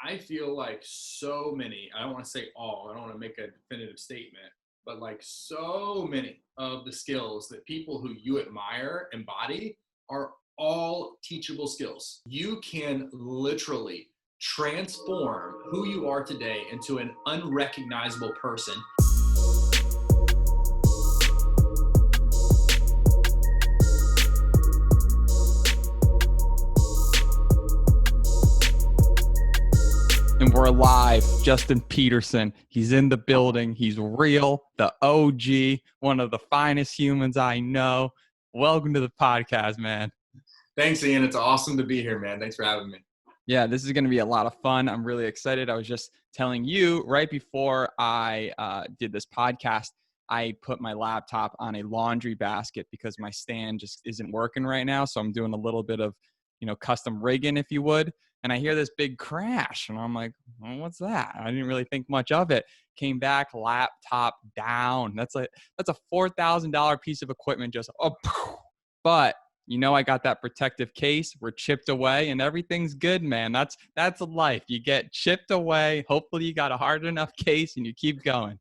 I feel like so many, I don't want to say all, I don't want to make a definitive statement, but like so many of the skills that people who you admire embody are all teachable skills. You can literally transform who you are today into an unrecognizable person. And we're live. Justin Peterson. He's in the building. He's real, the OG, one of the finest humans I know. Welcome to the podcast, man. Thanks, Ian. It's awesome to be here, man. Thanks for having me. Yeah, this is going to be a lot of fun. I'm really excited. I was just telling you right before I did this podcast, I put my laptop on a laundry basket because my stand just isn't working right now. So I'm doing a little bit of, custom rigging, if you would. And I hear this big crash and I'm like, well, what's that? I didn't really think much of it. Came back, laptop down. That's a $4,000 piece of equipment just, but I got that protective case. We're chipped away and everything's good, man. That's life. You get chipped away. Hopefully you got a hard enough case and you keep going.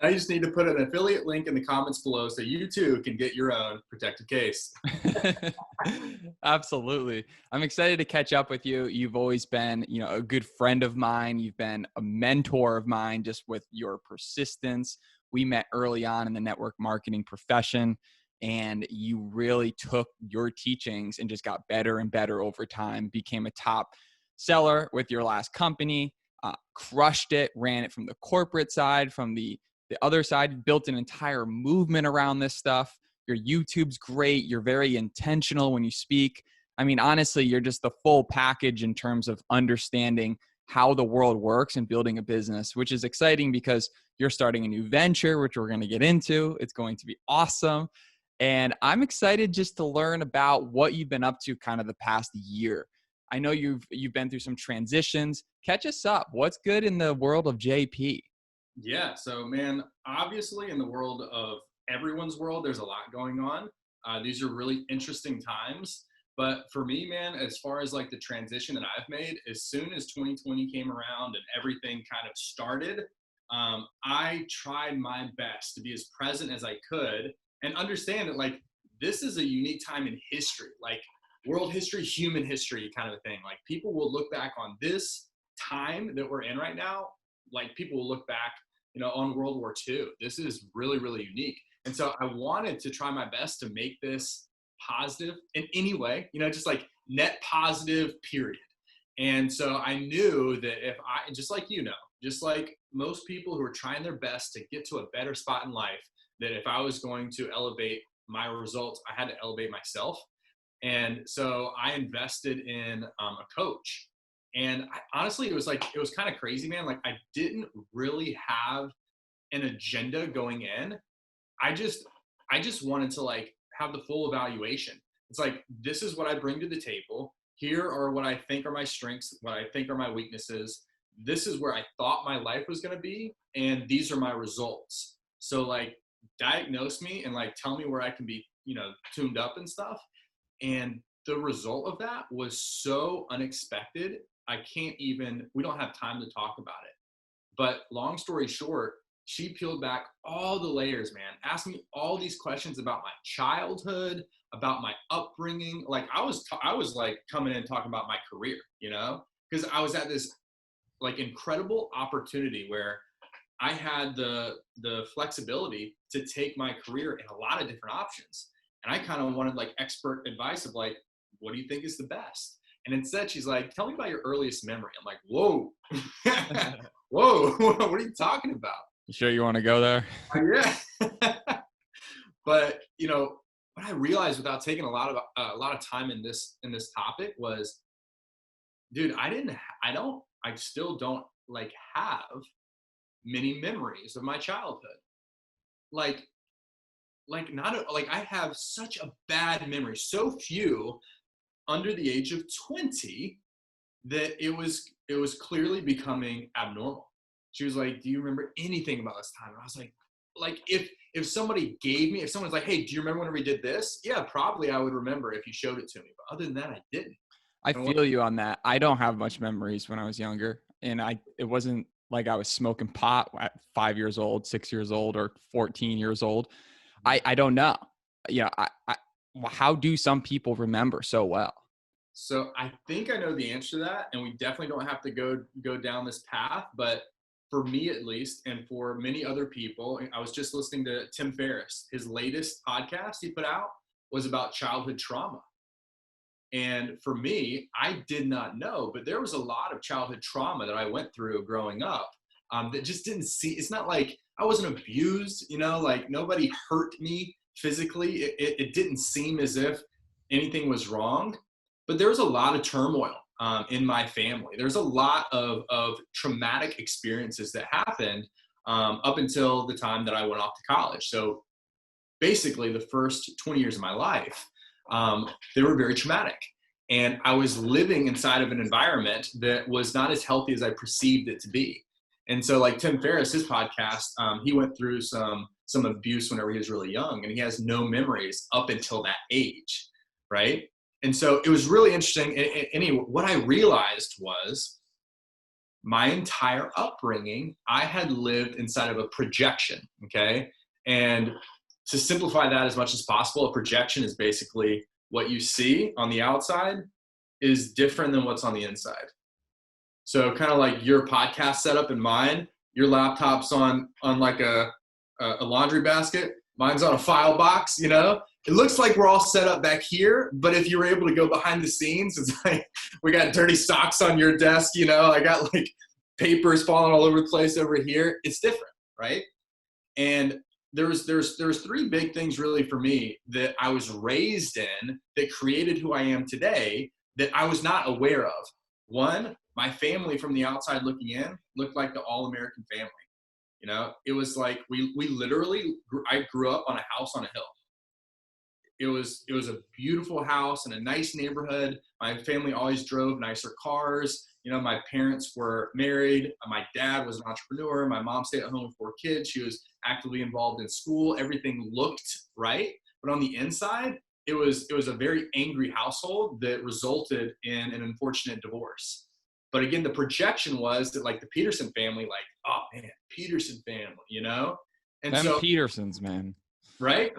Now you just need to put an affiliate link in the comments below so you too can get your own protective case. Absolutely. I'm excited to catch up with you. You've always been, a good friend of mine. You've been a mentor of mine just with your persistence. We met early on in the network marketing profession, and you really took your teachings and just got better and better over time, became a top seller with your last company, crushed it, ran it from the corporate side, from the other side, built an entire movement around this stuff. Your YouTube's great. You're very intentional when you speak. I mean, honestly, you're just the full package in terms of understanding how the world works and building a business, which is exciting because you're starting a new venture, which we're going to get into. It's going to be awesome. And I'm excited just to learn about what you've been up to kind of the past year. I know you've been through some transitions. Catch us up. What's good in the world of JP? Yeah, so man, obviously in the world of everyone's world, there's a lot going on. These are really interesting times. But for me, man, as far as like the transition that I've made, as soon as 2020 came around and everything kind of started, I tried my best to be as present as I could and understand that like this is a unique time in history, like world history, human history kind of a thing. Like people will look back on this time that we're in right now, like people will look back, on World War II. This is really, really unique. And so I wanted to try my best to make this positive in any way, just like net positive, period. And so I knew that if I, just like most people who are trying their best to get to a better spot in life, that if I was going to elevate my results, I had to elevate myself. And so I invested in a coach. And honestly, it was kind of crazy, man. Like I didn't really have an agenda going in. I just wanted to like have the full evaluation. It's like, this is what I bring to the table. Here are what I think are my strengths, what I think are my weaknesses. This is where I thought my life was going to be. And these are my results. So like diagnose me and like tell me where I can be, tuned up and stuff. And the result of that was so unexpected. We don't have time to talk about it. But long story short, she peeled back all the layers, man. Asked me all these questions about my childhood, about my upbringing. Like I was like coming in talking about my career, because I was at this like incredible opportunity where I had the flexibility to take my career in a lot of different options. And I kind of wanted like expert advice of like, what do you think is the best? And instead she's like, tell me about your earliest memory. I'm like, whoa, whoa, what are you talking about? You sure you want to go there? Yeah. But, what I realized without taking a lot of time in this topic was, dude, I still don't like have many memories of my childhood. Like I have such a bad memory, so few under the age of 20 that it was clearly becoming abnormal. She was like, do you remember anything about this time? And I was like if someone's like, hey, do you remember when we did this? Yeah, probably I would remember if you showed it to me. But other than that, I didn't. I And what, feel you on that. I don't have much memories when I was younger, and it wasn't like I was smoking pot at 5 years old, 6 years old, or 14 years old. I don't know. You know, how do some people remember so well? so I think I know the answer to that, and we definitely don't have to go down this path. But for me, at least, and for many other people, I was just listening to Tim Ferriss. His latest podcast he put out was about childhood trauma. And for me, I did not know, but there was a lot of childhood trauma that I went through growing up that just didn't see. It's not like I wasn't abused, like nobody hurt me physically. It didn't seem as if anything was wrong, but there was a lot of turmoil in my family. There's a lot of traumatic experiences that happened up until the time that I went off to college. So basically, the first 20 years of my life, they were very traumatic. And I was living inside of an environment that was not as healthy as I perceived it to be. And so, like Tim Ferriss, his podcast, he went through some abuse whenever he was really young, and he has no memories up until that age, right? And so it was really interesting. Anyway, what I realized was my entire upbringing, I had lived inside of a projection, okay? And to simplify that as much as possible, a projection is basically what you see on the outside is different than what's on the inside. So kind of like your podcast setup and mine, your laptop's on like a laundry basket. Mine's on a file box, It looks like we're all set up back here, but if you were able to go behind the scenes, it's like we got dirty socks on your desk, I got like papers falling all over the place over here. It's different, right? And there's three big things really for me that I was raised in that created who I am today that I was not aware of. One, my family from the outside looking in looked like the all-American family. It was like we literally, I grew up on a house on a hill. It was a beautiful house in a nice neighborhood. My family always drove nicer cars. My parents were married. My dad was an entrepreneur. My mom stayed at home with 4 kids. She was actively involved in school. Everything looked right. But on the inside, it was a very angry household that resulted in an unfortunate divorce. But again, the projection was that like the Peterson family, like, oh man, Peterson family, And Them so, Petersons, man. right.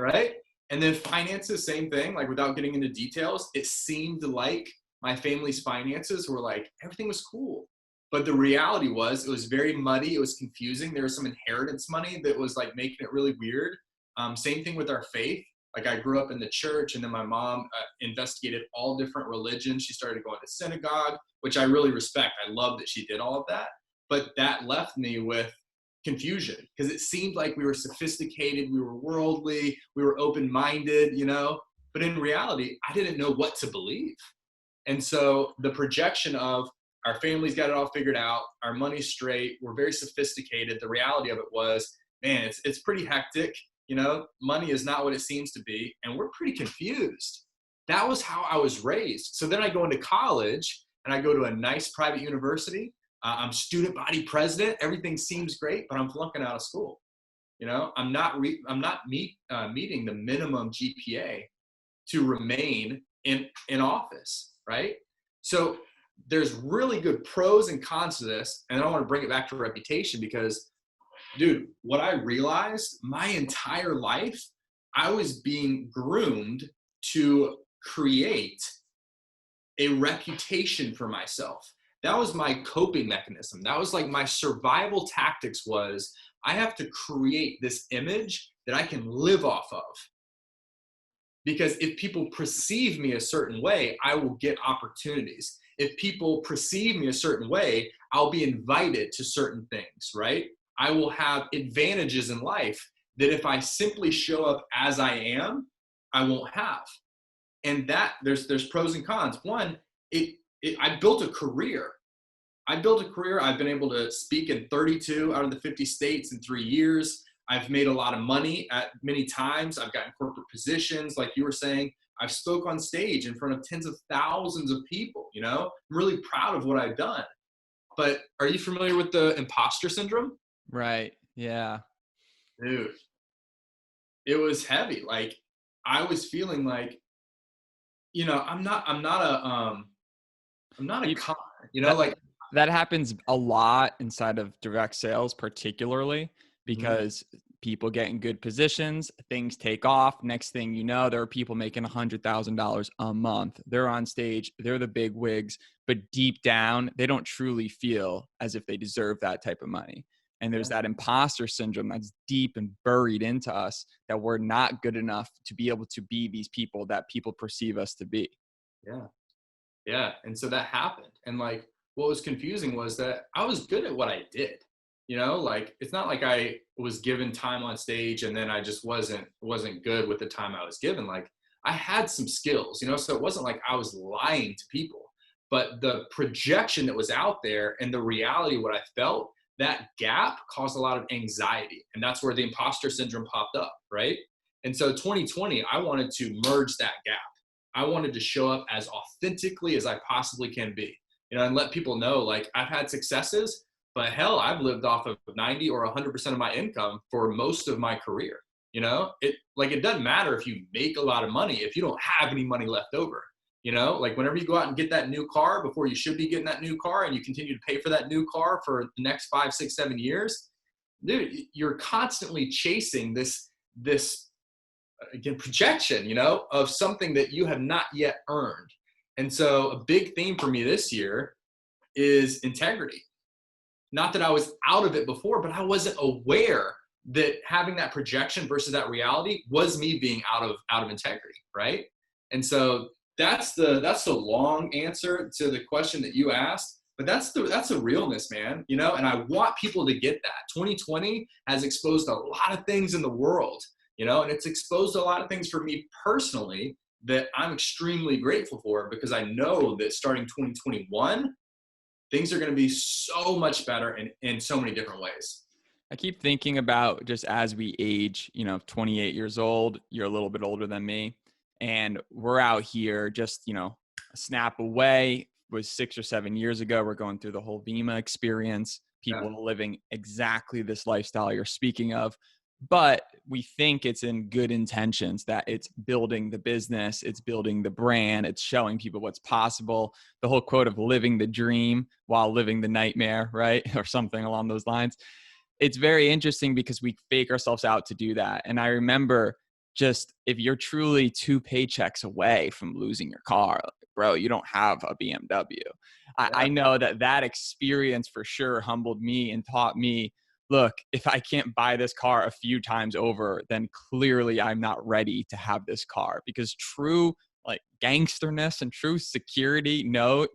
And then finances, same thing, like without getting into details, it seemed like my family's finances were like, everything was cool. But the reality was it was very muddy. It was confusing. There was some inheritance money that was like making it really weird. Same thing with our faith. Like I grew up in the church, and then my mom investigated all different religions. She started going to synagogue, which I really respect. I love that she did all of that. But that left me with confusion because it seemed like we were sophisticated, we were worldly, we were open-minded, but in reality, I didn't know what to believe. And so the projection of our family's got it all figured out, our money's straight, we're very sophisticated. The reality of it was, man, it's pretty hectic. Money is not what it seems to be, and we're pretty confused. That was how I was raised. So then I go into college, and I go to a nice private university. I'm student body president. Everything seems great, but I'm flunking out of school. I'm not meeting the minimum GPA to remain in office, right? So there's really good pros and cons to this, and I want to bring it back to reputation because, dude, what I realized my entire life, I was being groomed to create a reputation for myself. That was my coping mechanism. That was like my survival tactics was I have to create this image that I can live off of. Because if people perceive me a certain way, I will get opportunities. If people perceive me a certain way, I'll be invited to certain things, right? I will have advantages in life that if I simply show up as I am, I won't have. And that there's pros and cons. One, I built a career. I've been able to speak in 32 out of the 50 states in 3 years. I've made a lot of money at many times. I've gotten corporate positions, like you were saying. I've spoke on stage in front of tens of thousands of people, I'm really proud of what I've done. But are you familiar with the imposter syndrome? Right. Yeah. Dude, it was heavy. Like I was feeling like, I'm not I'm not a You- con, That like, that happens a lot inside of direct sales, particularly mhm, because people get in good positions, things take off. Next thing you know, there are people making $100,000 a month. They're on stage, they're the big wigs, but deep down, they don't truly feel as if they deserve that type of money. And there's yeah, that imposter syndrome that's deep and buried into us that we're not good enough to be able to be these people that people perceive us to be. yeah. Yeah, and so that happened, and, like, what was confusing was that I was good at what I did, like, it's not like I was given time on stage and then I just wasn't good with the time I was given, like, I had some skills, so it wasn't like I was lying to people, but the projection that was out there and the reality of what I felt, that gap caused a lot of anxiety, and that's where the imposter syndrome popped up, right? And so 2020, I wanted to merge that gap. I wanted to show up as authentically as I possibly can be, and let people know, like, I've had successes, but hell, I've lived off of 90 or 100% of my income for most of my career. It doesn't matter if you make a lot of money if you don't have any money left over. Like, whenever you go out and get that new car before you should be getting that new car, and you continue to pay for that new car for the next 5, 6, 7 years, dude, you're constantly chasing this again projection, of something that you have not yet earned. And so a big theme for me this year is integrity. Not that I was out of it before, but I wasn't aware that having that projection versus that reality was me being out of integrity, right? And so that's the long answer to the question that you asked, but that's the realness, man. And I want people to get that. 2020 has exposed a lot of things in the world, and it's exposed a lot of things for me personally that I'm extremely grateful for, because I know that starting 2021, things are going to be so much better in so many different ways. I keep thinking about just as we age, 28 years old, you're a little bit older than me, and we're out here just, a snap away. Was 6 or 7 years ago. We're going through the whole VEMA experience. Yeah. People are living exactly this lifestyle you're speaking of, but we think it's in good intentions, that it's building the business, it's building the brand, it's showing people what's possible. The whole quote of living the dream while living the nightmare, right? Or something along those lines. It's very interesting because we fake ourselves out to do that. And I remember, just if you're truly 2 paychecks away from losing your car, bro, you don't have a BMW. I Yeah. know that experience for sure humbled me and taught me, look, if I can't buy this car a few times over, then clearly I'm not ready to have this car. Because true, like, gangsterness and true security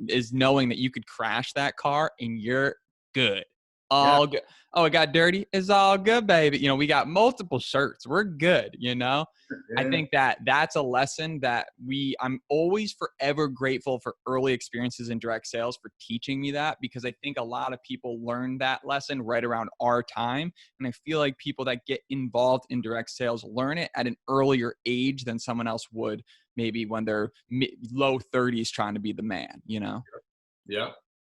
is knowing that you could crash that car and you're good. Yeah. All good. Oh, it got dirty. It's all good, baby. We got multiple shirts. We're good. I Yeah. think that's a lesson that I'm always forever grateful for early experiences in direct sales for teaching me that, because I think a lot of people learn that lesson right around our time. And I feel like people that get involved in direct sales learn it at an earlier age than someone else would maybe when they're low 30s trying to be the man. Yeah.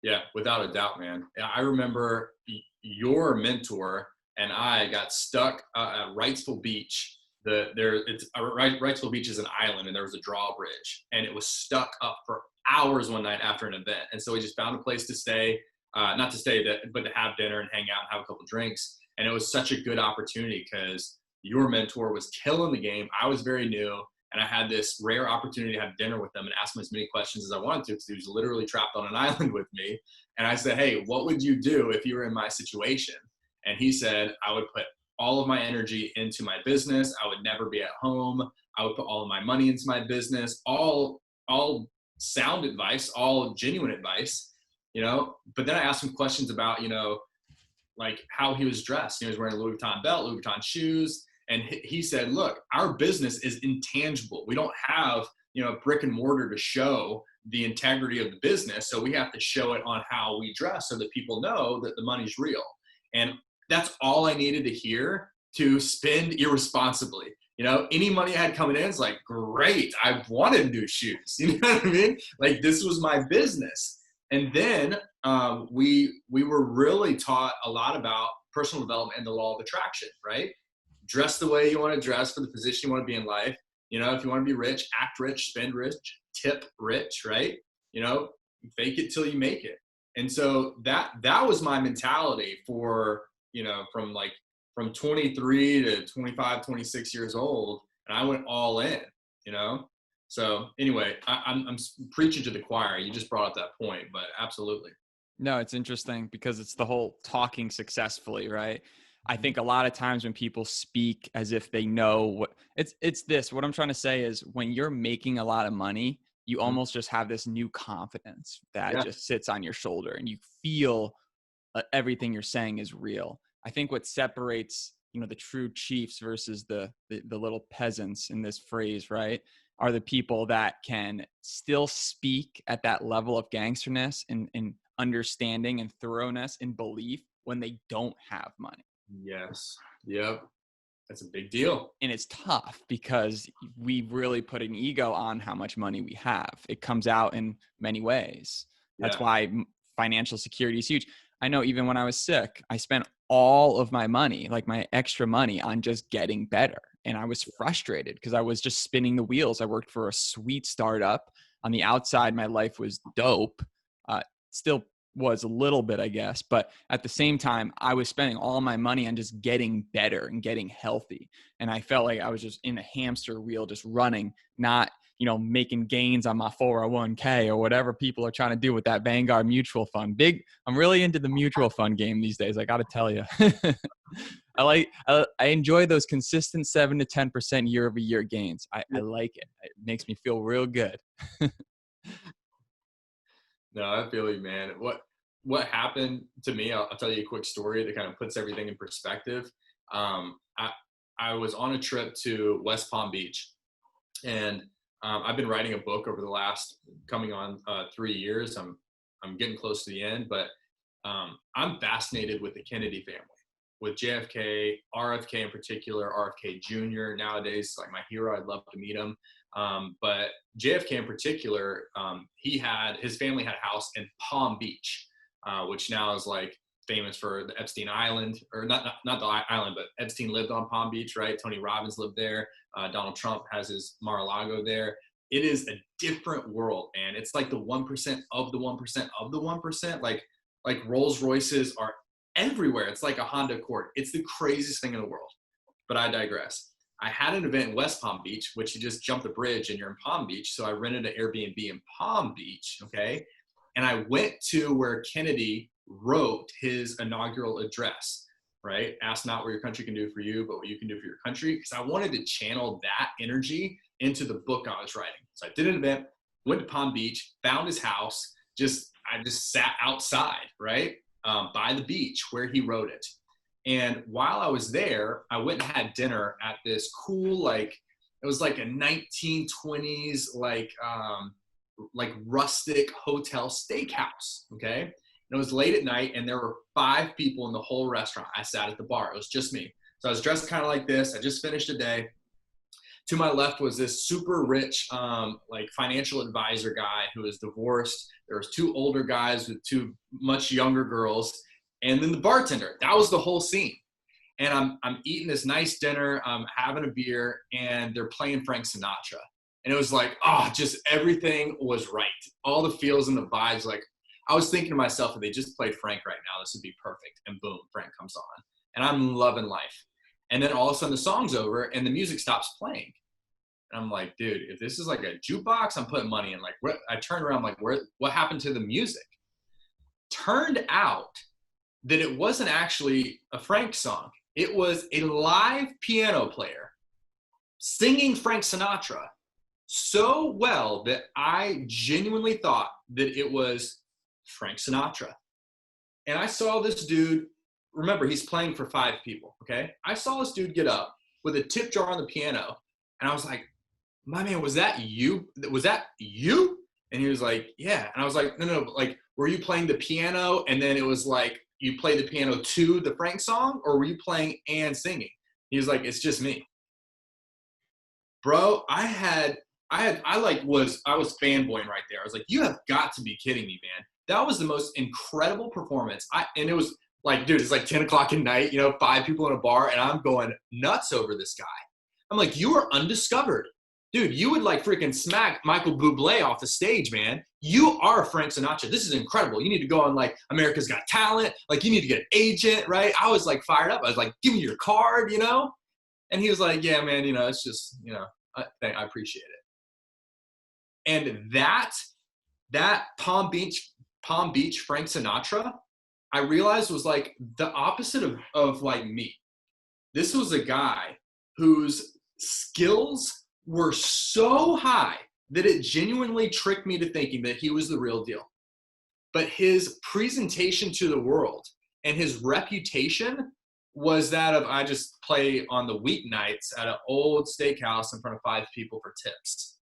Yeah. Without a doubt, man. Yeah, I remember your mentor and I got stuck at Wrightsville Beach. Wrightsville Beach is an island, and there was a drawbridge, and it was stuck up for hours one night after an event. And so we just found a place to stay, not to stay, but to have dinner and hang out and have a couple drinks. And it was such a good opportunity because your mentor was killing the game. I was very new, and I had this rare opportunity to have dinner with them and ask him as many questions as I wanted to, because he was literally trapped on an island with me. And I said, hey, what would you do if you were in my situation? And he said, I would put all of my energy into my business. I would never be at home. I would put all of my money into my business. All sound advice, all genuine advice. But then I asked him questions about, like how he was dressed. He was wearing a Louis Vuitton belt, Louis Vuitton shoes. And he said, look, our business is intangible. We don't have, brick and mortar to show the integrity of the business. So we have to show it on how we dress so that people know that the money's real. And that's all I needed to hear to spend irresponsibly. Any money I had coming in is like, great, I wanted new shoes. You know what I mean? Like, this was my business. And then we were really taught a lot about personal development and the law of attraction, right? Dress the way you want to dress for the position you want to be in life. If you want to be rich, act rich, spend rich, tip rich, right? fake it till you make it. And so that was my mentality for, from 23 to 25, 26 years old. And I went all in, So anyway, I'm preaching to the choir. You just brought up that point, but absolutely. No, it's interesting because it's the whole talking successfully, right? I think a lot of times when people speak as if they know what it's this, what I'm trying to say is when you're making a lot of money, you almost just have this new confidence that just sits on your shoulder and you feel everything you're saying is real. I think what separates, the true chiefs versus the little peasants in this phrase, right, are the people that can still speak at that level of gangsterness and understanding and thoroughness and belief when they don't have money. Yes. Yep. That's a big deal. And it's tough because we really put an ego on how much money we have. It comes out in many ways. That's why financial security is huge. I know even when I was sick, I spent all of my money, like my extra money, on just getting better. And I was frustrated because I was just spinning the wheels. I worked for a sweet startup. On the outside, my life was dope. Still was a little bit, I guess. But at the same time, I was spending all my money on just getting better and getting healthy. And I felt like I was just in a hamster wheel, just running, not, making gains on my 401k or whatever people are trying to do with that Vanguard mutual fund. I'm really into the mutual fund game these days. I got to tell you, I enjoy those consistent 7 to 10% year over year gains. I like it. It makes me feel real good. No, I feel you, man. What happened to me, I'll tell you a quick story that kind of puts everything in perspective. I was on a trip to West Palm Beach, and I've been writing a book over the last coming on 3 years. I'm getting close to the end, but I'm fascinated with the Kennedy family, with JFK, RFK in particular, RFK Jr. nowadays, like my hero. I'd love to meet him. But JFK in particular, his family had a house in Palm Beach, which now is like famous for the Epstein Island, or not the island, but Epstein lived on Palm Beach, right? Tony Robbins lived there. Donald Trump has his Mar-a-Lago there. It is a different world, man. It's like the 1% of the 1% of the 1%. Like Rolls Royces are everywhere. It's like a Honda Accord. It's the craziest thing in the world. But I digress. I had an event in West Palm Beach, which you just jump the bridge and you're in Palm Beach. So I rented an Airbnb in Palm Beach, okay? And I went to where Kennedy wrote his inaugural address, right? Ask not what your country can do for you, but what you can do for your country. Because I wanted to channel that energy into the book I was writing. So I did an event, went to Palm Beach, found his house. I just sat outside, right? By the beach where he wrote it. And while I was there, I went and had dinner at this cool, it was like a 1920s, rustic hotel steakhouse, okay? And it was late at night, and there were 5 people in the whole restaurant. I sat at the bar. It was just me. So I was dressed kind of like this. I just finished a day. To my left was this super rich, financial advisor guy who was divorced. There was 2 older guys with 2 much younger girls. And then the bartender. That was the whole scene. And I'm eating this nice dinner, I'm having a beer, and they're playing Frank Sinatra. And it was like, just everything was right. All the feels and the vibes. Like, I was thinking to myself, if they just played Frank right now, this would be perfect. And boom, Frank comes on. And I'm loving life. And then all of a sudden the song's over and the music stops playing. And I'm like, dude, if this is like a jukebox, I'm putting money in. I turned around, what happened to the music? Turned out that it wasn't actually a Frank song. It was a live piano player singing Frank Sinatra so well that I genuinely thought that it was Frank Sinatra. And I saw this dude, remember, he's playing for 5 people, okay? I saw this dude get up with a tip jar on the piano, and I was like, my man, was that you? Was that you? And he was like, yeah. And I was like, no, were you playing the piano and then it was like you played the piano to the Frank song, or were you playing and singing? He was like, it's just me. Bro, I was fanboying right there. I was like, you have got to be kidding me, man. That was the most incredible performance. And it was like, dude, it's like 10 o'clock at night, 5 people in a bar, and I'm going nuts over this guy. I'm like, you are undiscovered. dude, you would like freaking smack Michael Bublé off the stage, man. You are Frank Sinatra. This is incredible. You need to go on like America's Got Talent. Like you need to get an agent, right? I was like fired up. I was like, give me your card, you know? And he was like, yeah, man, you know, it's just, you know, I appreciate it. And that Palm Beach Frank Sinatra, I realized was like the opposite of like me. This was a guy whose skills were so high that it genuinely tricked me to thinking that he was the real deal. But his presentation to the world and his reputation was that of, I just play on the weeknights at an old steakhouse in front of 5 people for tips.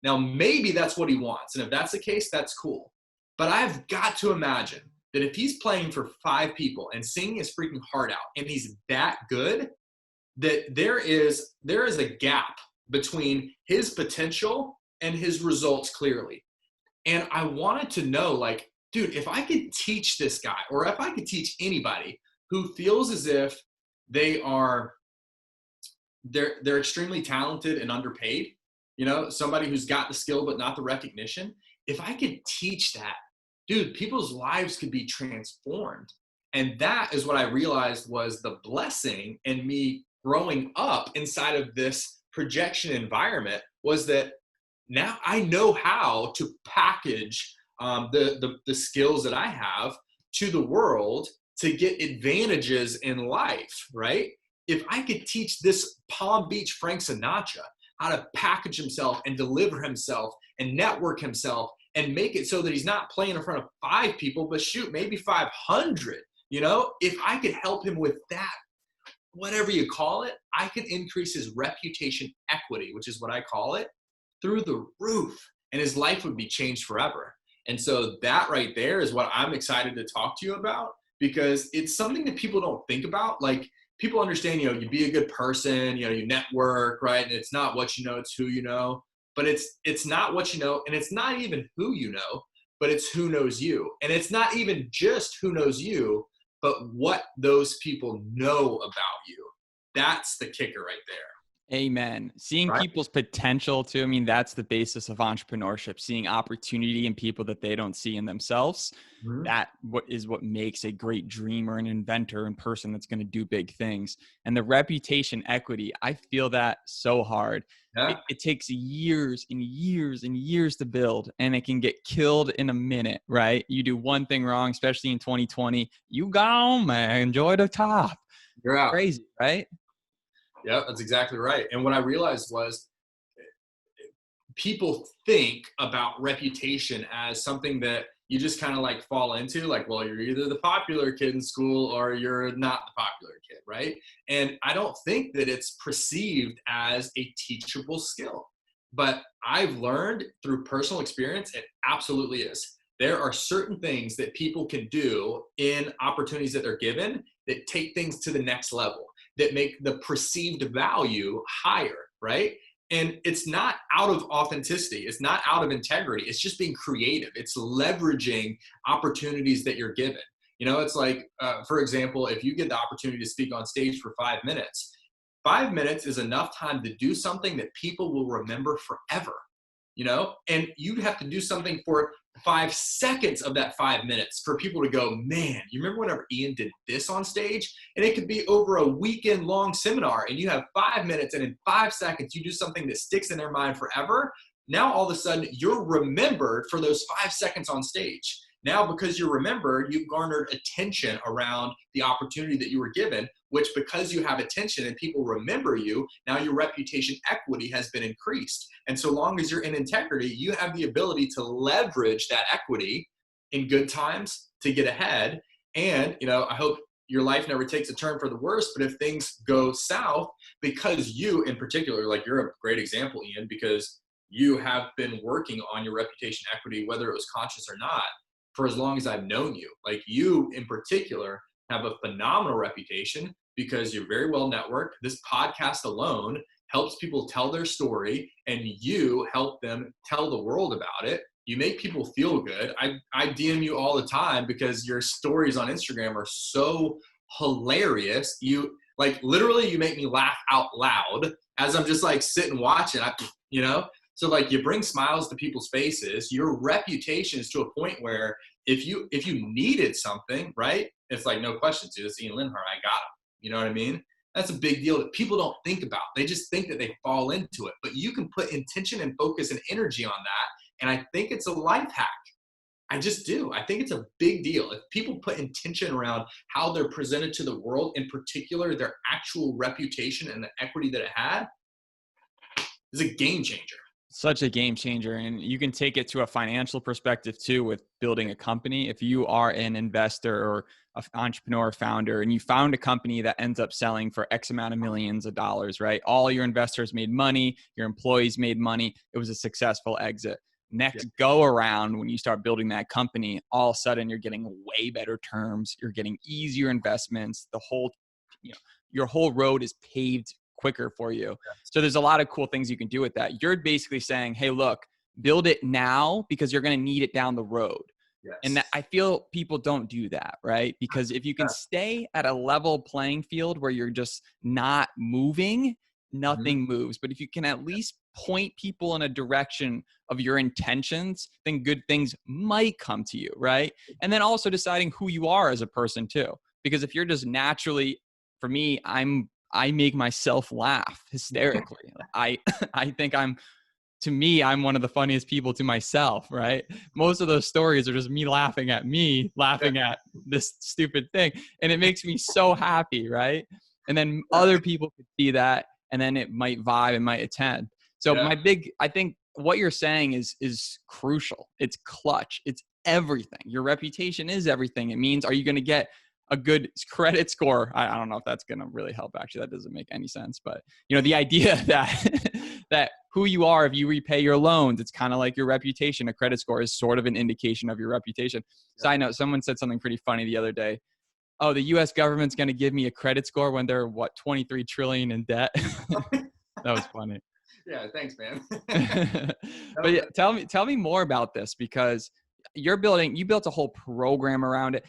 Now, maybe that's what he wants. And if that's the case, that's cool. But I've got to imagine that if he's playing for 5 people and singing his freaking heart out and he's that good, that there is a gap between his potential and his results clearly. And I wanted to know, like, dude, if I could teach this guy, or if I could teach anybody who feels as if they're extremely talented and underpaid, you know, somebody who's got the skill but not the recognition, if I could teach that, dude, people's lives could be transformed. And that is what I realized was the blessing in me growing up inside of this projection environment, was that now I know how to package the skills that I have to the world to get advantages in life, right? If I could teach this Palm Beach Frank Sinatra how to package himself and deliver himself and network himself and make it so that he's not playing in front of 5 people, but shoot, maybe 500, you know? If I could help him with that, whatever you call it, I could increase his reputation equity, which is what I call it, through the roof, and his life would be changed forever. And so that right there is what I'm excited to talk to you about, because it's something that people don't think about. Like, people understand, you know, you be a good person, you know, you network, right? And it's not what you know, it's who you know. But it's not what you know, and it's not even who you know, but it's who knows you. And it's not even just who knows you, but what those people know about you. That's the kicker right there. Amen. Seeing Right? people's potential too. I mean, that's the basis of entrepreneurship, seeing opportunity in people that they don't see in themselves. Mm-hmm. That is what makes a great dreamer, an inventor, and person that's going to do big things. And the reputation equity, I feel that so hard. Yeah. It takes years and years and years to build, and it can get killed in a minute, right? You do one thing wrong, especially in 2020, you gone, man. Enjoy the top. You're out. Crazy, right? Yeah, that's exactly right. And what I realized was people think about reputation as something that you just kind of like fall into, like, well, you're either the popular kid in school or you're not the popular kid, right? And I don't think that it's perceived as a teachable skill. But I've learned through personal experience, it absolutely is. There are certain things that people can do in opportunities that they're given that take things to the next level, that make the perceived value higher, right? And it's not out of authenticity. It's not out of integrity. It's just being creative. It's leveraging opportunities that you're given. You know, it's like, for example, if you get the opportunity to speak on stage for 5 minutes, 5 minutes is enough time to do something that people will remember forever, you know? And you'd have to do something for 5 seconds of that 5 minutes for people to go, man, you remember whenever Ian did this on stage? And it could be over a weekend long seminar, and you have 5 minutes, and in 5 seconds, you do something that sticks in their mind forever. Now, all of a sudden, you're remembered for those 5 seconds on stage. Now, because you're remembered, you've garnered attention around the opportunity that you were given, which, because you have attention and people remember you, now your reputation equity has been increased. And so long as you're in integrity, you have the ability to leverage that equity in good times to get ahead. And, you know, I hope your life never takes a turn for the worse, but if things go south, because you in particular, like, you're a great example, Ian, because you have been working on your reputation equity, whether it was conscious or not, for as long as I've known you. Like, you in particular have a phenomenal reputation because you're very well networked. This podcast alone helps people tell their story, and you help them tell the world about it. You make people feel good. I DM you all the time because your stories on Instagram are so hilarious. Like literally you make me laugh out loud as I'm just like sitting watching, you know? So like you bring smiles to people's faces. Your reputation is to a point where if you needed something, right? It's like, no questions, dude. It's Ian Lenhart. I got him. You know what I mean? That's a big deal that people don't think about. They just think that they fall into it. But you can put intention and focus and energy on that. And I think it's a life hack. I just do. I think it's a big deal. If people put intention around how they're presented to the world, in particular, their actual reputation and the equity that it had, is a game changer. Such a game changer. And you can take it to a financial perspective too with building a company. If you are an investor or an entrepreneur founder and you found a company that ends up selling for X amount of millions of dollars, right? All your investors made money, your employees made money. It was a successful exit. Next go around, when you start building that company, all of a sudden you're getting way better terms. You're getting easier investments. The whole, your whole road is paved quicker for you. So there's a lot of cool things you can do with that. You're basically saying, hey, look, build it now because you're going to need it down the road. Yes. And that, I feel people don't do that, right? Because if you can stay at a level playing field where you're just not moving, nothing moves. But if you can at least point people in a direction of your intentions, then good things might come to you, right? And then also deciding who you are as a person too. Because if you're just naturally, for me, I make myself laugh hysterically. I think to me, I'm one of the funniest people to myself, right? Most of those stories are just me laughing at this stupid thing. And it makes me so happy, right? And then other people could see that and then it might vibe and might attend. So I think what you're saying is crucial. It's clutch. It's everything. Your reputation is everything. It means, are you going to get a good credit score? I don't know if that's going to really help. Actually, that doesn't make any sense. But the idea that that who you are, if you repay your loans, it's kind of like your reputation. A credit score is sort of an indication of your reputation. Side note, someone said something pretty funny the other day. Oh, the U.S. government's going to give me a credit score when they're 23 trillion in debt. That was funny. Yeah, thanks, man. But yeah, tell me more about this, because you built a whole program around it.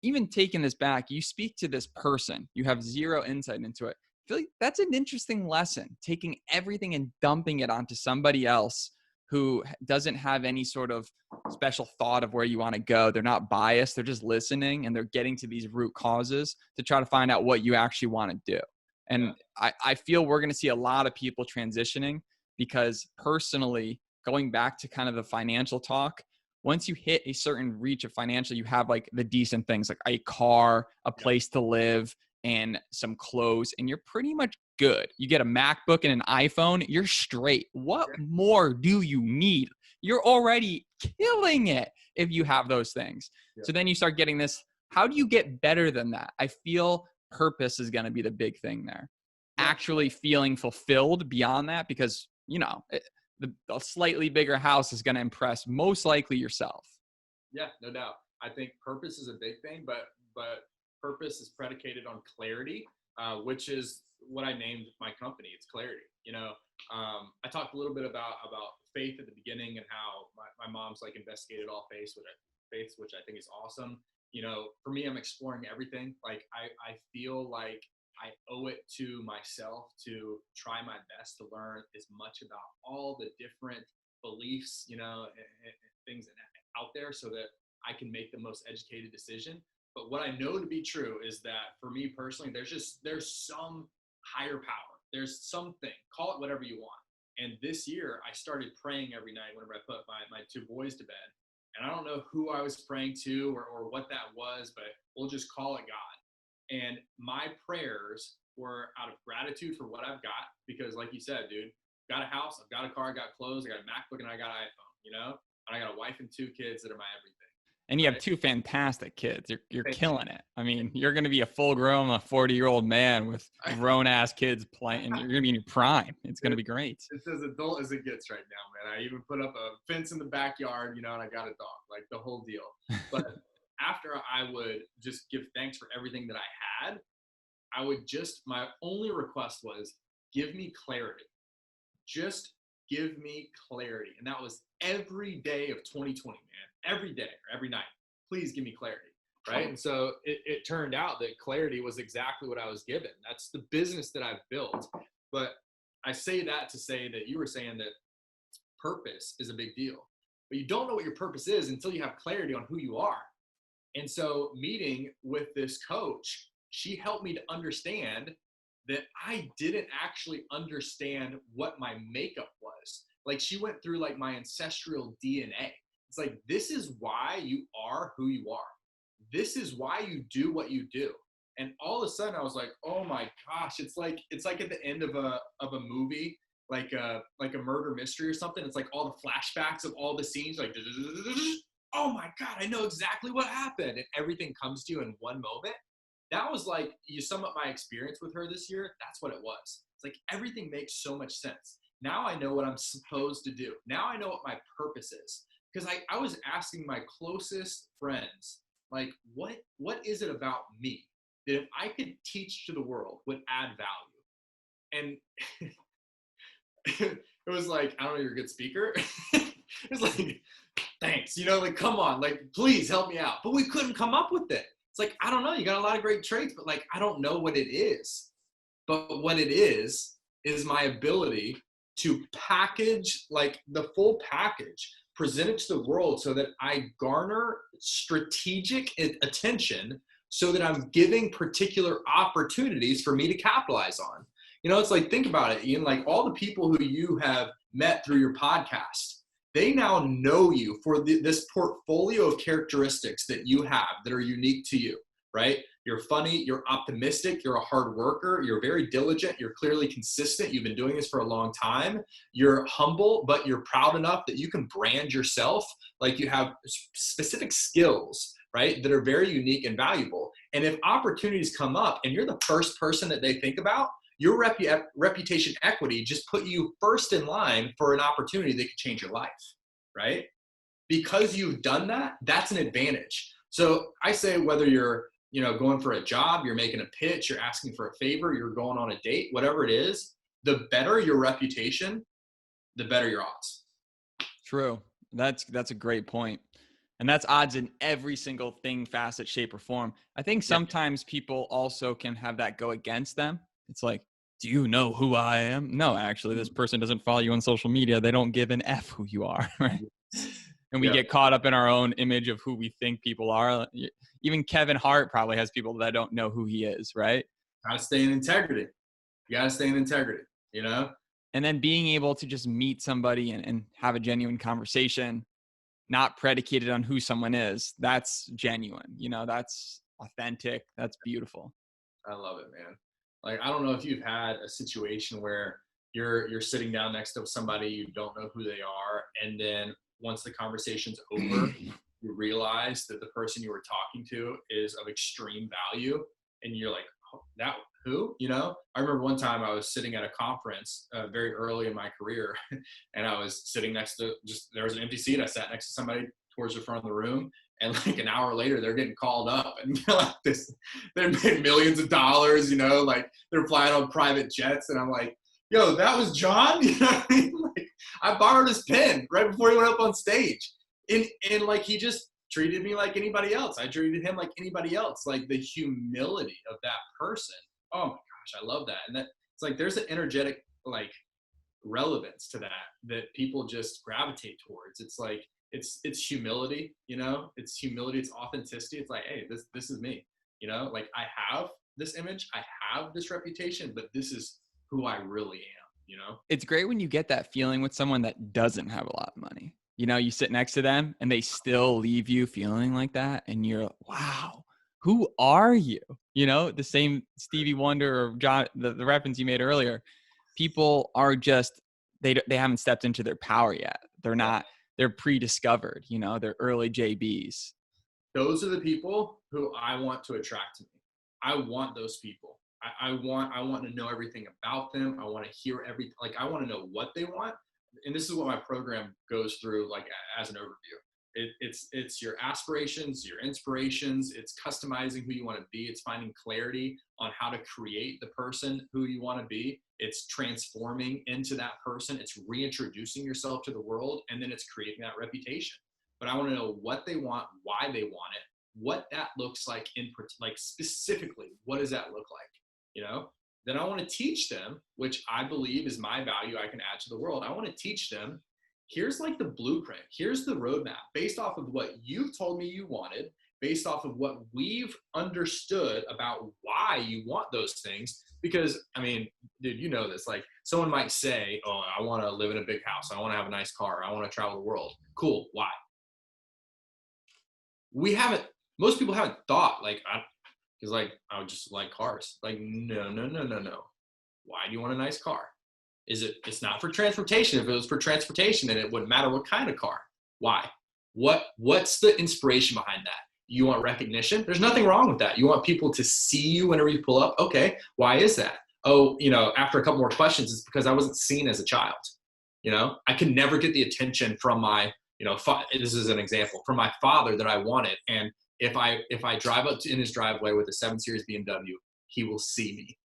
Even taking this back, you speak to this person, you have zero insight into it. I feel like that's an interesting lesson, taking everything and dumping it onto somebody else who doesn't have any sort of special thought of where you want to go. They're not biased. They're just listening and they're getting to these root causes to try to find out what you actually want to do. And I feel we're going to see a lot of people transitioning, because personally, going back to kind of the financial talk, once you hit a certain reach of financial, you have like the decent things like a car, a place to live, and some clothes, and you're pretty much good. You get a MacBook and an iPhone, you're straight. What more do you need? You're already killing it if you have those things. So then you start getting this. How do you get better than that? I feel purpose is going to be the big thing there. Actually feeling fulfilled beyond that, because, a slightly bigger house is going to impress most likely yourself. Yeah, no doubt. I think purpose is a big thing, but purpose is predicated on clarity, which is what I named my company. It's clarity. I talked a little bit about faith at the beginning and how my mom's like investigated all faiths, which I think is awesome. For me, I'm exploring everything. Like I feel like I owe it to myself to try my best to learn as much about all the different beliefs, and things out there, so that I can make the most educated decision. But what I know to be true is that for me personally, there's some higher power. There's something, call it whatever you want. And this year I started praying every night whenever I put my two boys to bed. And I don't know who I was praying to or what that was, but we'll just call it God. And my prayers were out of gratitude for what I've got, because like you said, dude, got a house, I've got a car, I got clothes, I got a MacBook, and I got an iPhone, and I got a wife and two kids that are my everything. And you have two fantastic kids. You're killing it. I mean, you're going to be a full-grown, a 40-year-old man with grown-ass kids playing, and you're going to be in your prime. It's going to be great. It's as adult as it gets right now, man. I even put up a fence in the backyard, and I got a dog, like the whole deal. But after I would just give thanks for everything that I had, my only request was, give me clarity. Just give me clarity. And that was every day of 2020, man. Every day or every night. Please give me clarity. right? And so it turned out that clarity was exactly what I was given. That's the business that I've built. But I say that to say that you were saying that purpose is a big deal, but you don't know what your purpose is until you have clarity on who you are. And so meeting with this coach, she helped me to understand that I didn't actually understand what my makeup was. Like, she went through like my ancestral DNA. It's like, this is why you are who you are. This is why you do what you do. And all of a sudden I was like, oh my gosh, it's like at the end of a movie, like a murder mystery or something. It's like all the flashbacks of all the scenes, like, oh my God, I know exactly what happened. And everything comes to you in one moment. That was like, you sum up my experience with her this year, that's what it was. It's like everything makes so much sense. Now I know what I'm supposed to do. Now I know what my purpose is. Because I was asking my closest friends, like, what is it about me that if I could teach to the world would add value? And it was like, I don't know, you're a good speaker. It's like, thanks, like, come on, like, please help me out. But we couldn't come up with it. It's like, I don't know, you got a lot of great traits, but like, I don't know what it is. But what it is my ability to package, like, the full package, present it to the world so that I garner strategic attention so that I'm giving particular opportunities for me to capitalize on. It's like, think about it, Ian, like all the people who you have met through your podcast, they now know you for this portfolio of characteristics that you have that are unique to you, right? You're funny, you're optimistic, you're a hard worker, you're very diligent, you're clearly consistent, you've been doing this for a long time, you're humble, but you're proud enough that you can brand yourself, like you have specific skills, right, that are very unique and valuable. And if opportunities come up and you're the first person that they think about, your reputation equity just put you first in line for an opportunity that could change your life, right? Because you've done that, that's an advantage. So I say, whether you're going for a job, you're making a pitch, you're asking for a favor, you're going on a date, whatever it is, the better your reputation, the better your odds. True. That's a great point. And that's odds in every single thing, facet, shape, or form. I think sometimes people also can have that go against them. It's like, do you know who I am? No, actually, this person doesn't follow you on social media. They don't give an F who you are, right? And we get caught up in our own image of who we think people are. Even Kevin Hart probably has people that don't know who he is, right? Gotta stay in integrity. You gotta stay in integrity, And then being able to just meet somebody and have a genuine conversation, not predicated on who someone is. That's genuine, that's authentic. That's beautiful. I love it, man. Like, I don't know if you've had a situation where you're sitting down next to somebody, you don't know who they are, and then once the conversation's over, you realize that the person you were talking to is of extreme value, and you're like, oh, that who? I remember one time I was sitting at a conference very early in my career, and I was sitting next to there was an empty seat. I sat next to somebody towards the front of the room, and like an hour later, they're getting called up, and they're made millions of dollars, like they're flying on private jets, and I'm like, yo, that was John? You know what I mean? Like, I borrowed his pen right before he went up on stage, and like, he just treated me like anybody else. I treated him like anybody else. Like, the humility of that person. Oh my gosh, I love that. And that it's like, there's an energetic, like, relevance to that people just gravitate towards. It's like, it's humility, it's humility, it's authenticity. It's like, hey, this is me, like, I have this image, I have this reputation, but this is who I really am, It's great when you get that feeling with someone that doesn't have a lot of money. You sit next to them and they still leave you feeling like that. And you're, wow, who are you? The same Stevie Wonder or John, the reference you made earlier, people are just, they haven't stepped into their power yet. They're not, they're pre-discovered, they're early JBs. Those are the people who I want to attract to me. I want those people. I want to know everything about them. I want to hear everything. Like, I want to know what they want. And this is what my program goes through, like, as an overview. It's your aspirations, your inspirations. It's customizing who you want to be. It's finding clarity on how to create the person who you want to be. It's transforming into that person. It's reintroducing yourself to the world. And then it's creating that reputation. But I want to know what they want, why they want it, what that looks like like specifically, what does that look like? You know, then I want to teach them, which I believe is my value I can add to the world. I want to teach them, here's like the blueprint, here's the roadmap based off of what you've told me you wanted, based off of what we've understood about why you want those things. Because I mean, dude, you know this, like someone might say, oh, I want to live in a big house, I want to have a nice car, I want to travel the world. Cool. Why? Most people haven't thought like, because like, I would just like cars. Like, no. Why do you want a nice car? It's not for transportation. If it was for transportation, then it wouldn't matter what kind of car. Why? What's the inspiration behind that? You want recognition? There's nothing wrong with that. You want people to see you whenever you pull up. Okay. Why is that? Oh, after a couple more questions, it's because I wasn't seen as a child. I could never get the attention from my, this is an example, from my father that I wanted. And if I drive up in his driveway with a 7 Series BMW, he will see me.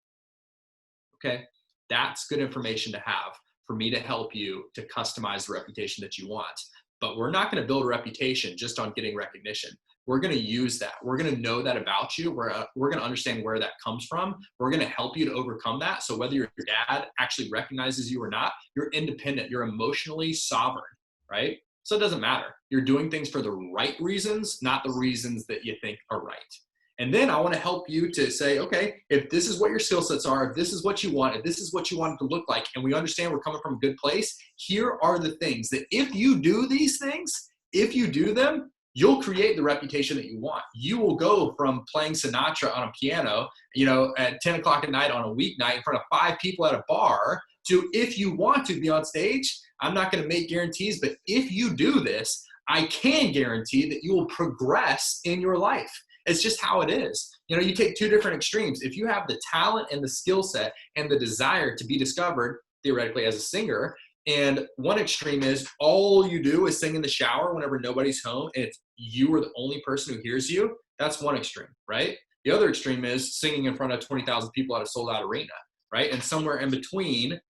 Okay. That's good information to have for me to help you to customize the reputation that you want. But we're not going to build a reputation just on getting recognition. We're going to use that. We're going to know that about you. We're going to understand where that comes from. We're going to help you to overcome that. So whether your dad actually recognizes you or not, you're independent. You're emotionally sovereign, right? So it doesn't matter. You're doing things for the right reasons, not the reasons that you think are right. And then I want to help you to say, okay, if this is what your skill sets are, if this is what you want, if this is what you want it to look like, and we understand we're coming from a good place, here are the things that if you do these things, if you do them, you'll create the reputation that you want. You will go from playing Sinatra on a piano, at 10 o'clock at night on a weeknight in front of 5 people at a bar to, if you want to be on stage, I'm not going to make guarantees, but if you do this, I can guarantee that you will progress in your life. It's just how it is. You take 2 different extremes. If you have the talent and the skill set and the desire to be discovered, theoretically, as a singer, and one extreme is all you do is sing in the shower whenever nobody's home, and it's you are the only person who hears you, that's one extreme, right? The other extreme is singing in front of 20,000 people at a sold-out arena, right? And somewhere in between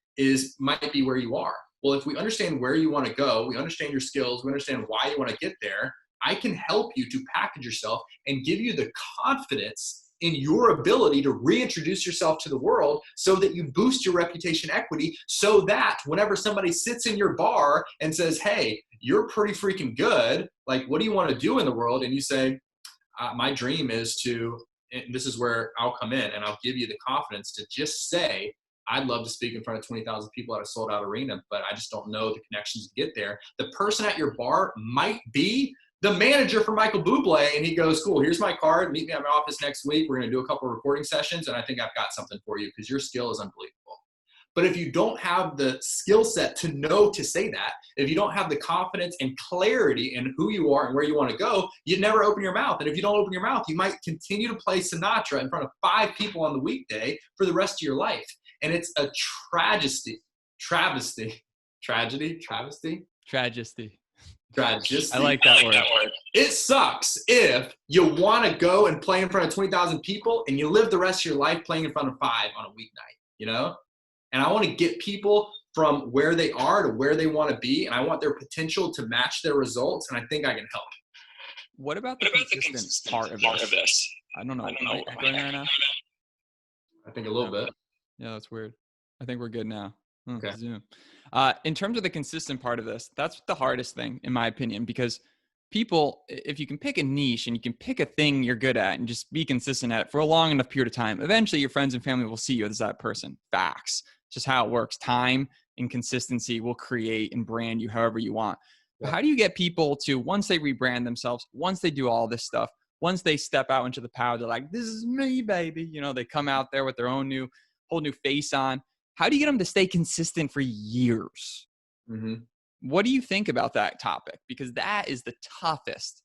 might be where you are. Well, if we understand where you want to go, we understand your skills, we understand why you want to get there, I can help you to package yourself and give you the confidence in your ability to reintroduce yourself to the world so that you boost your reputation equity, so that whenever somebody sits in your bar and says, hey, you're pretty freaking good, like, what do you want to do in the world? And you say, my dream is to, and this is where I'll come in and I'll give you the confidence to just say, I'd love to speak in front of 20,000 people at a sold out arena, but I just don't know the connections to get there. The person at your bar might be the manager for Michael Bublé, and he goes, cool, here's my card, meet me at my office next week, we're going to do a couple of recording sessions, and I think I've got something for you because your skill is unbelievable. But if you don't have the skill set to know to say that, if you don't have the confidence and clarity in who you are and where you want to go, you'd never open your mouth. And if you don't open your mouth, you might continue to play Sinatra in front of 5 people on the weekday for the rest of your life. And it's a travesty. I like that word. It sucks if you want to go and play in front of 20,000 people and you live the rest of your life playing in front of 5 on a weeknight, And I want to get people from where they are to where they want to be, and I want their potential to match their results, and I think I can help. What about the consistent part of this? I don't know. Am I echoing right now? I think a little bit. Yeah, that's weird. I think we're good now. Okay. Zoom. In terms of the consistent part of this, that's the hardest thing, in my opinion, because people, if you can pick a niche and you can pick a thing you're good at and just be consistent at it for a long enough period of time, eventually your friends and family will see you as that person. Facts. Just how it works. Time and consistency will create and brand you however you want. Yeah. But how do you get people to, once they rebrand themselves, once they do all this stuff, once they step out into the power, they're like, this is me, baby. They come out there with their own whole new face on. How do you get them to stay consistent for years? Mm-hmm. What do you think about that topic? Because that is the toughest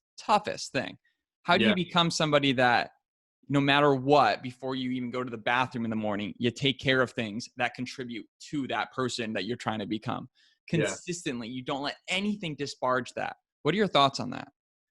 thing. How do you become somebody that no matter what, before you even go to the bathroom in the morning, you take care of things that contribute to that person that you're trying to become consistently? You don't let anything disparage that. What are your thoughts on that?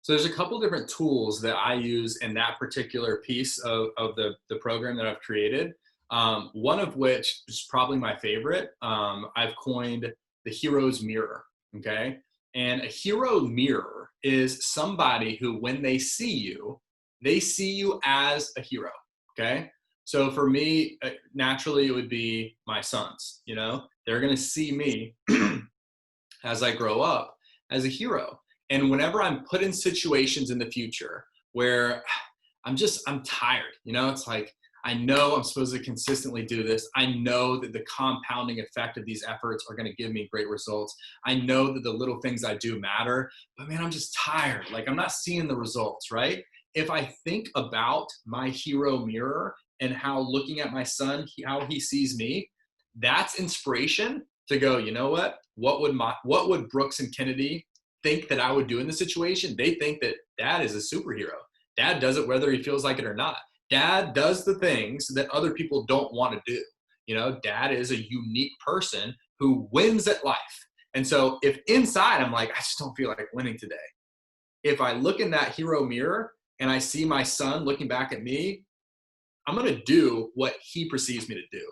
So there's a couple different tools that I use in that particular piece of the program that I've created. One of which is probably my favorite. I've coined the hero's mirror. Okay. And a hero mirror is somebody who, when they see you as a hero. Okay. So for me, naturally, it would be my sons. They're going to see me as I grow up as a hero. And whenever I'm put in situations in the future where I'm tired, it's like, I know I'm supposed to consistently do this. I know that the compounding effect of these efforts are going to give me great results. I know that the little things I do matter, but man, I'm just tired. Like, I'm not seeing the results, right? If I think about my hero mirror and how looking at my son, how he sees me, that's inspiration to go, you know what? What would Brooks and Kennedy think that I would do in the situation? They think that dad is a superhero. Dad does it whether he feels like it or not. Dad does the things that other people don't want to do. Dad is a unique person who wins at life. And so if inside I'm like, I just don't feel like winning today. If I look in that hero mirror and I see my son looking back at me, I'm going to do what he perceives me to do.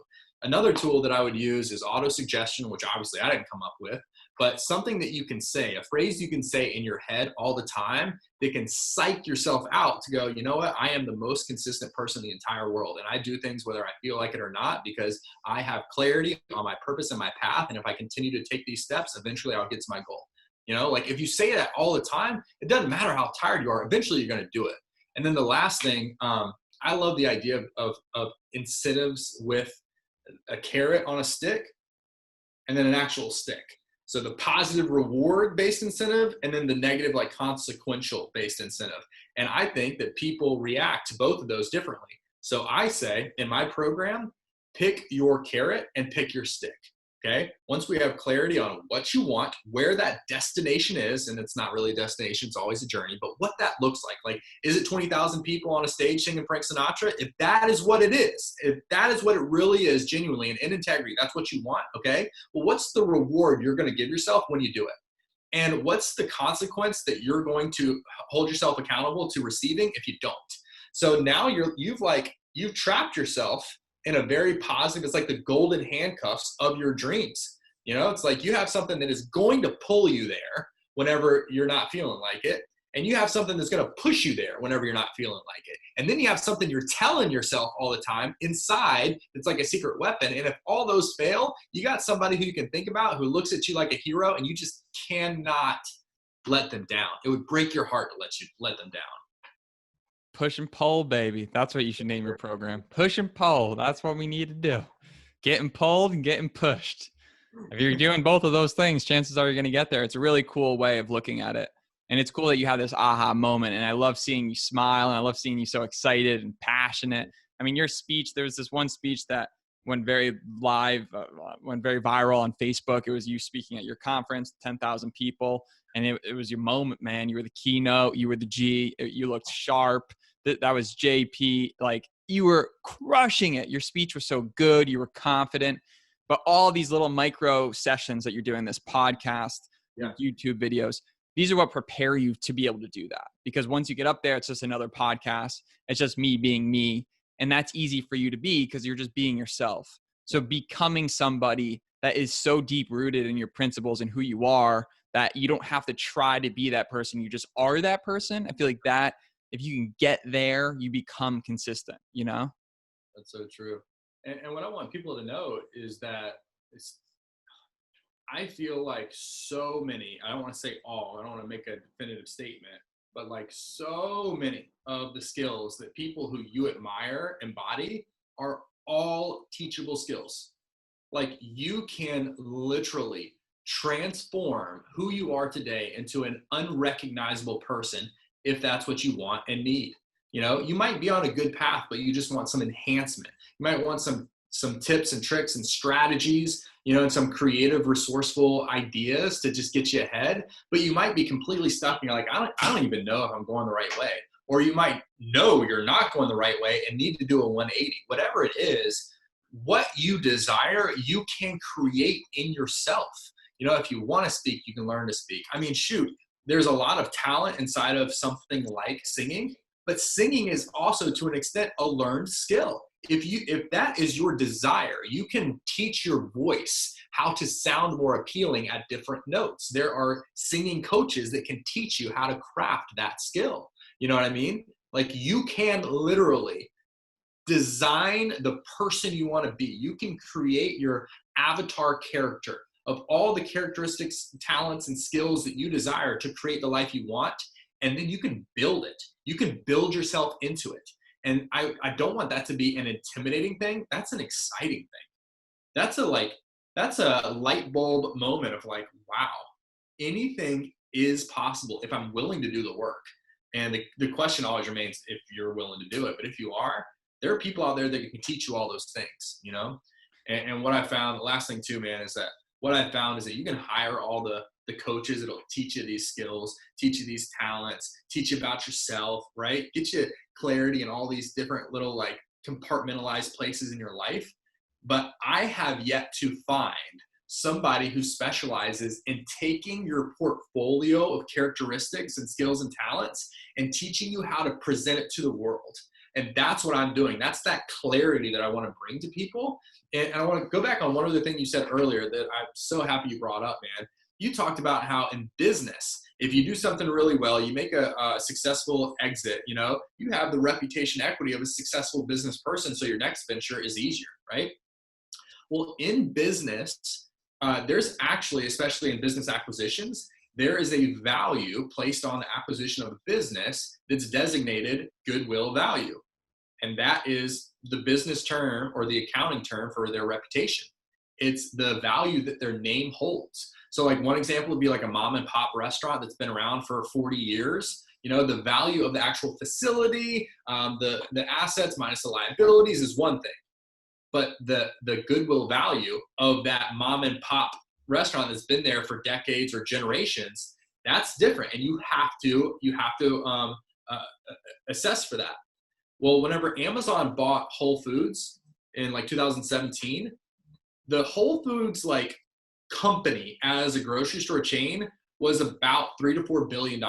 Another tool that I would use is auto-suggestion, which obviously I didn't come up with, but something that you can say, a phrase you can say in your head all the time that can psych yourself out to go, you know what? I am the most consistent person in the entire world. And I do things whether I feel like it or not, because I have clarity on my purpose and my path. And if I continue to take these steps, eventually I'll get to my goal. Like if you say that all the time, it doesn't matter how tired you are, eventually you're going to do it. And then the last thing, I love the idea of incentives with a carrot on a stick and then an actual stick. So the positive reward based incentive and then the negative, like consequential based incentive. And I think that people react to both of those differently. So I say in my program, pick your carrot and pick your stick. Okay. Once we have clarity on what you want, where that destination is, and it's not really a destination, it's always a journey, but what that looks like is it 20,000 people on a stage singing Frank Sinatra? If that is what it is, if that is what it really is genuinely and in integrity, that's what you want. Okay. Well, what's the reward you're going to give yourself when you do it? And what's the consequence that you're going to hold yourself accountable to receiving if you don't? So now you've trapped yourself in a very positive, it's like the golden handcuffs of your dreams. It's like you have something that is going to pull you there whenever you're not feeling like it. And you have something that's going to push you there whenever you're not feeling like it. And then you have something you're telling yourself all the time inside. It's like a secret weapon. And if all those fail, you got somebody who you can think about who looks at you like a hero, and you just cannot let them down. It would break your heart to let them down. Push and pull, baby. That's what you should name your program. Push and pull. That's what we need to do. Getting pulled and getting pushed. If you're doing both of those things, chances are you're going to get there. It's a really cool way of looking at it. And it's cool that you have this aha moment. And I love seeing you smile. And I love seeing you so excited and passionate. I mean, your speech, there's this one speech that went very viral on Facebook. It was you speaking at your conference, 10,000 people. And it was your moment, man. You were the keynote. You were the G. You looked sharp. That was JP. Like, you were crushing it. Your speech was so good. You were confident. But all these little micro sessions that you're doing, this podcast, YouTube videos, these are what prepare you to be able to do that. Because once you get up there, it's just another podcast. It's just me being me. And that's easy for you to be because you're just being yourself. So becoming somebody that is so deep rooted in your principles and who you are that you don't have to try to be that person. You just are that person. I feel like that, if you can get there, you become consistent, That's so true. And what I want people to know is that I feel like so many, I don't want to say all, I don't want to make a definitive statement, but like so many of the skills that people who you admire embody are all teachable skills. Like, you can literally transform who you are today into an unrecognizable person if that's what you want and need. You might be on a good path, but you just want some enhancement. You might want some tips and tricks and strategies, and some creative, resourceful ideas to just get you ahead. But you might be completely stuck and you're like, I don't even know if I'm going the right way. Or you might know you're not going the right way and need to do a 180. Whatever it is, what you desire, you can create in yourself. If you want to speak, you can learn to speak. I mean, shoot, there's a lot of talent inside of something like singing, but singing is also to an extent a learned skill. if that is your desire, you can teach your voice how to sound more appealing at different notes. There are singing coaches that can teach you how to craft that skill. You know what I mean? Like, you can literally design the person you want to be. You can create your avatar character of all the characteristics, talents, and skills that you desire to create the life you want. And then you can build it. You can build yourself into it. And I don't want that to be an intimidating thing. That's an exciting thing. That's a light bulb moment of like, wow, anything is possible if I'm willing to do the work. And the question always remains if you're willing to do it. But if you are, there are people out there that can teach you all those things, you know? And what I found, the last thing too, man, is that what I found is that you can hire all the coaches that'll teach you these skills, teach you these talents, teach you about yourself, right? Get you clarity in all these different little like compartmentalized places in your life. But I have yet to find somebody who specializes in taking your portfolio of characteristics and skills and talents and teaching you how to present it to the world. And that's what I'm doing. That's that clarity that I want to bring to people. And I want to go back on one other thing you said earlier that I'm so happy you brought up, man. You talked about how in business, if you do something really well, you make a successful exit, you know, you have the reputation equity of a successful business person. So your next venture is easier, right? Well, in business, there's actually, especially in business acquisitions, there is a value placed on the acquisition of a business that's designated goodwill value. And that is the business term or the accounting term for their reputation. It's the value that their name holds. So like one example would be like a mom and pop restaurant that's been around for 40 years. You know, the value of the actual facility, the assets minus the liabilities is one thing. But the goodwill value of that mom and pop restaurant that's been there for decades or generations, that's different. And you have to assess for that. Well, whenever Amazon bought Whole Foods in like 2017, the Whole Foods like company as a grocery store chain was about $3 to $4 billion.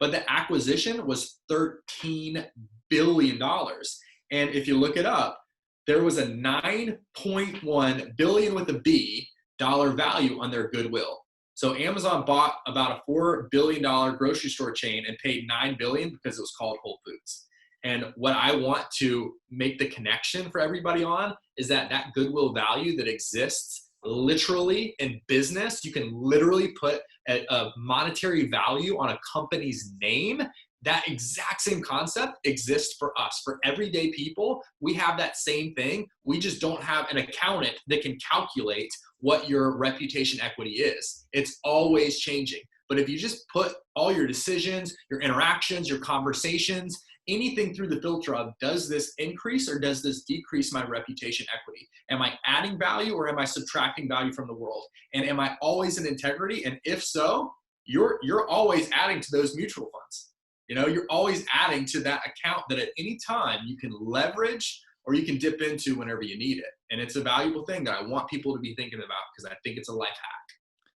But the acquisition was $13 billion. And if you look it up, there was a $9.1 billion with a B dollar value on their goodwill. So Amazon bought about a $4 billion grocery store chain and paid $9 billion because it was called Whole Foods. And what I want to make the connection for everybody on is that goodwill value that exists literally in business, you can literally put a monetary value on a company's name. That exact same concept exists for us. For everyday people, we have that same thing. We just don't have an accountant that can calculate what your reputation equity is. It's always changing. But if you just put all your decisions, your interactions, your conversations, anything through the filter of, does this increase or does this decrease my reputation equity? Am I adding value or am I subtracting value from the world? And am I always in integrity? And if so, you're always adding to those mutual funds. You know, you're always adding to that account that at any time you can leverage or you can dip into whenever you need it. And it's a valuable thing that I want people to be thinking about because I think it's a life hack.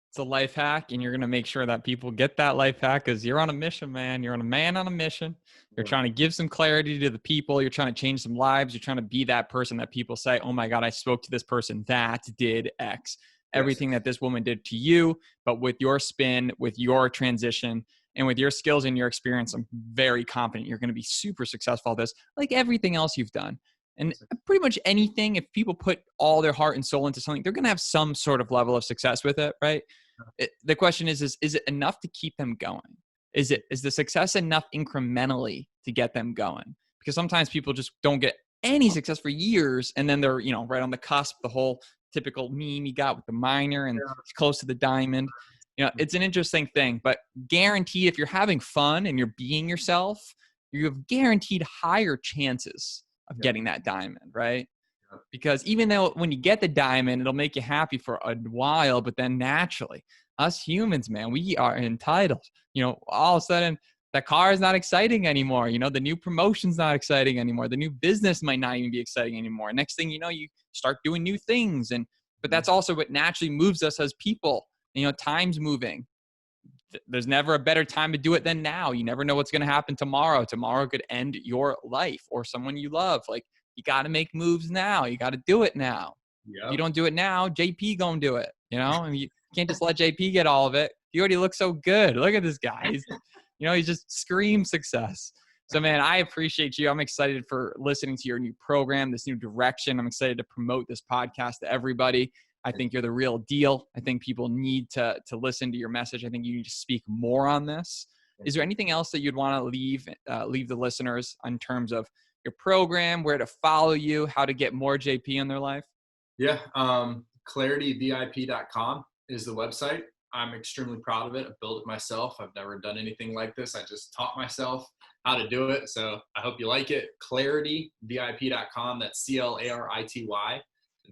It's a life hack, and you're going to make sure that people get that life hack because you're on a mission, man. You're on a man on a mission. You're trying to give some clarity to the people. You're trying to change some lives. You're trying to be that person that people say, oh my God, I spoke to this person that did X. Everything that this woman did to you, but with your spin, with your transition, and with your skills and your experience, I'm very confident you're going to be super successful at this, like everything else you've done. And pretty much anything, if people put all their heart and soul into something, they're going to have some sort of level of success with it, right? The question is it enough to keep them going? Is the success enough incrementally to get them going? Because sometimes people just don't get any success for years, and then they're, you know, right on the cusp, the whole typical meme you got with the miner and it's close to the diamond. You know, it's an interesting thing, but guaranteed if you're having fun and you're being yourself, you have guaranteed higher chances of getting that diamond, right? Because even though when you get the diamond, it'll make you happy for a while, but then naturally, us humans, man, we are entitled. You know, all of a sudden, the car is not exciting anymore. You know, the new promotion's not exciting anymore. The new business might not even be exciting anymore. Next thing you know, you start doing new things. But that's also what naturally moves us as people. You know, time's moving. There's never a better time to do it than now. You never know what's going to happen tomorrow. Tomorrow could end your life or someone you love. Like, you got to make moves now. You got to do it now. Yep. If you don't do it now, JP gonna do it. You know, and you can't just let JP get all of it. You already look so good. Look at this guy. He just screams success. So, man, I appreciate you. I'm excited for listening to your new program, this new direction. I'm excited to promote this podcast to everybody. I think you're the real deal. I think people need to listen to your message. I think you need to speak more on this. Is there anything else that you'd want to leave the listeners in terms of your program, where to follow you, how to get more JP in their life? Yeah. ClarityVIP.com is the website. I'm extremely proud of it. I built it myself. I've never done anything like this. I just taught myself how to do it. So I hope you like it. ClarityVIP.com. That's CLARITY,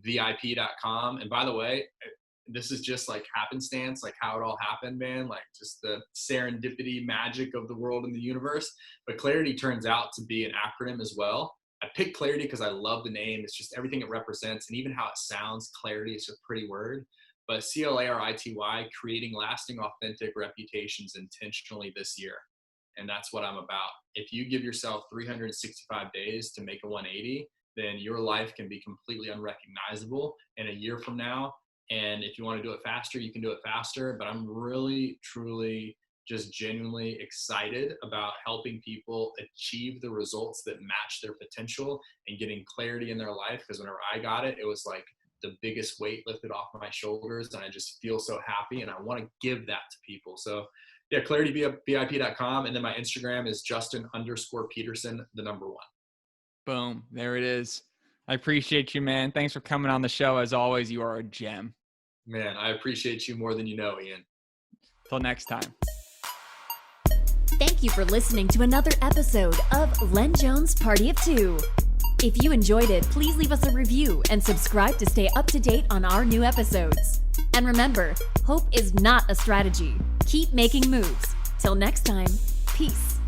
VIP.com. And by the way, this is just like happenstance, like how it all happened, man. Like just the serendipity magic of the world and the universe. But Clarity turns out to be an acronym as well. I picked Clarity because I love the name. It's just everything it represents and even how it sounds. Clarity is just a pretty word. But CLARITY, creating lasting, authentic reputations intentionally this year. And that's what I'm about. If you give yourself 365 days to make a 180, then your life can be completely unrecognizable in a year from now. And if you want to do it faster, you can do it faster. But I'm really, truly, just genuinely excited about helping people achieve the results that match their potential and getting clarity in their life. Because whenever I got it, it was like the biggest weight lifted off my shoulders. And I just feel so happy. And I want to give that to people. So yeah, ClarityVIP.com. And then my Instagram is Justin_Peterson, the #1. Boom. There it is. I appreciate you, man. Thanks for coming on the show. As always, you are a gem. Man, I appreciate you more than you know, Ian. Till next time. Thank you for listening to another episode of Lenjones Party of Two. If you enjoyed it, please leave us a review and subscribe to stay up to date on our new episodes. And remember, hope is not a strategy. Keep making moves. Till next time, peace.